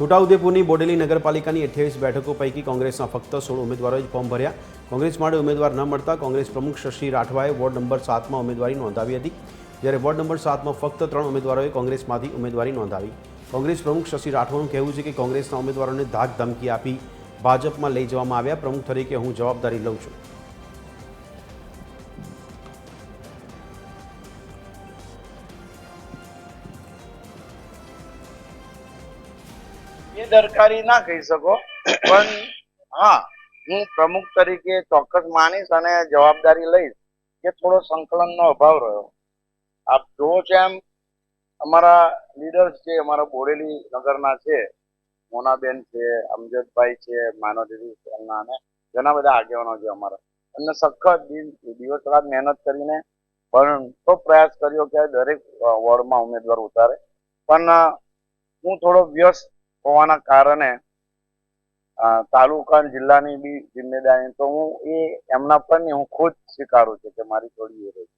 છોટાઉદેપુરની બોડેલી નગરપાલિકાની 28 બેઠકો પૈકી કોંગ્રેસના ફક્ત 16 ઉમેદવારોએ જ ફોર્મ ભર્યા. કોંગ્રેસ માટે ઉમેદવાર ન મળતા કોંગ્રેસ પ્રમુખ શશી રાઠવાએ વોર્ડ નંબર 7માં ઉમેદવારી નોંધાવી હતી, જ્યારે વોર્ડ નંબર 7માં ફક્ત 3 ઉમેદવારોએ કોંગ્રેસમાંથી ઉમેદવારી નોંધાવી. કોંગ્રેસ પ્રમુખ શશી રાઠવાનું કહેવું છે કે કોંગ્રેસના ઉમેદવારોને ધાક ધમકી આપી ભાજપમાં લઈ જવામાં આવ્યા. પ્રમુખ તરીકે હું જવાબદારી લઉં છું. બેદરકારી ના કહી શકો, પણ હા, હું પ્રમુખ તરીકે ચોક્કસ માનીશ અને જવાબદારી લઈશ કે થોડો સંકલનનો અભાવ રહ્યો. આપ જોવો છો એમ અમારા લીડર્સ છે, અમારા બોડેલી નગરના છે, મોનાબેન છે, અમજદભાઈ છે, માનવદેવી સેલના અને ઘણા બધા આગેવાનો છે અમારા. એમને સખત દિવસ રાત મહેનત કરીને પણ તો પ્રયાસ કર્યો કે દરેક વોર્ડમાં ઉમેદવાર ઉતારે, પણ હું થોડો વ્યસ્ત હોવાના કારણે તાલુકા જિલ્લાની બી જિમ્મેદારી તો હું એ એમના પર હું ખુદ સ્વીકારું છું કે મારી થોડી એ રહી.